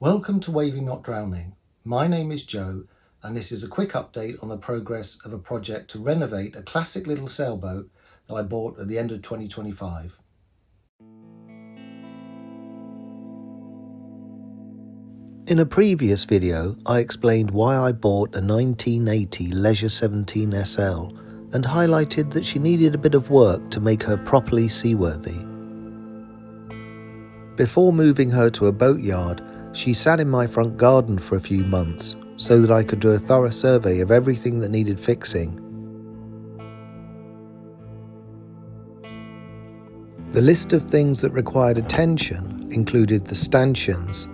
Welcome to Waving Not Drowning. My name is Joe and this is a quick update on the progress of a project to renovate a classic little sailboat that I bought at the end of 2025. In a previous video, I explained why I bought a 1980 Leisure 17 SL and highlighted that she needed a bit of work to make her properly seaworthy. Before moving her to a boatyard, she sat in my front garden for a few months so that I could do a thorough survey of everything that needed fixing. The list of things that required attention included the stanchions,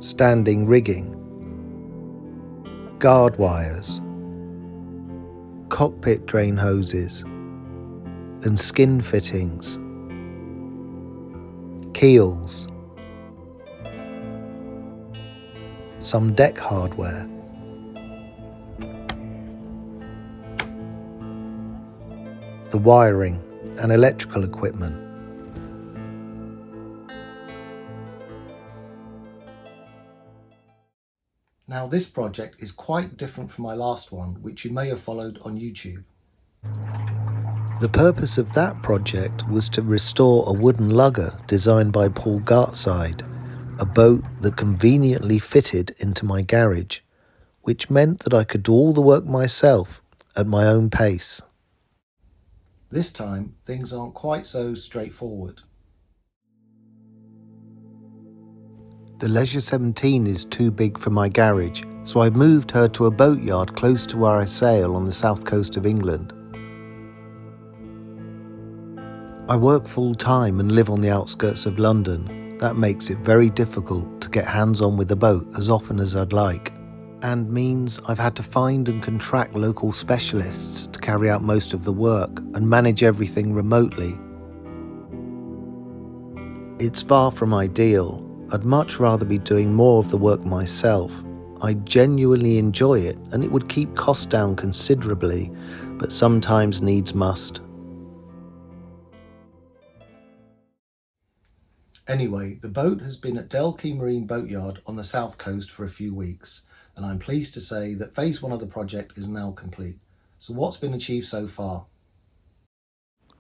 standing rigging, guard wires, cockpit drain hoses, and skin fittings, keels, some deck hardware, the wiring and electrical equipment. Now this project is quite different from my last one, which you may have followed on YouTube. The purpose of that project was to restore a wooden lugger designed by Paul Gartside, a boat that conveniently fitted into my garage, which meant that I could do all the work myself at my own pace. This time, things aren't quite so straightforward. The Leisure 17 is too big for my garage, so I moved her to a boatyard close to where I sail on the south coast of England. I work full-time and live on the outskirts of London. That makes it very difficult to get hands-on with the boat as often as I'd like, and means I've had to find and contract local specialists to carry out most of the work and manage everything remotely. It's far from ideal. I'd much rather be doing more of the work myself. I genuinely enjoy it and it would keep costs down considerably, but sometimes needs must. Anyway, the boat has been at Delkey Marine Boatyard on the south coast for a few weeks, and I'm pleased to say that phase 1 of the project is now complete. So what's been achieved so far?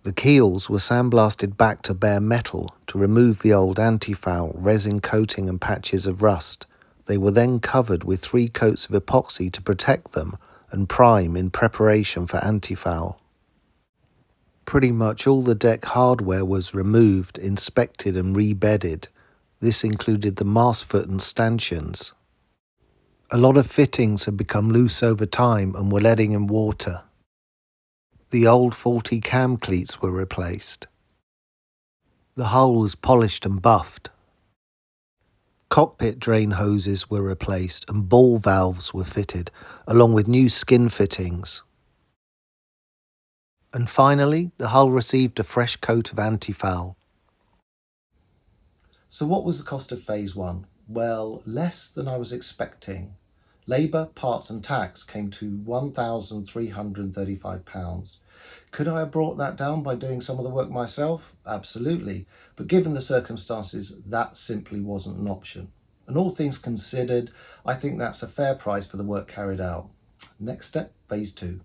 The keels were sandblasted back to bare metal to remove the old anti-foul, resin coating and patches of rust. They were then covered with 3 coats of epoxy to protect them and prime in preparation for anti-foul. Pretty much all the deck hardware was removed, inspected and rebedded. This included the mast foot and stanchions. A lot of fittings had become loose over time and were letting in water. The old faulty cam cleats were replaced. The hull was polished and buffed. Cockpit drain hoses were replaced and ball valves were fitted, along with new skin fittings. And finally, the hull received a fresh coat of anti-foul. So what was the cost of phase 1? Well, less than I was expecting. Labour, parts and tax came to £1,335. Could I have brought that down by doing some of the work myself? Absolutely, but given the circumstances, that simply wasn't an option. And all things considered, I think that's a fair price for the work carried out. Next step, phase 2.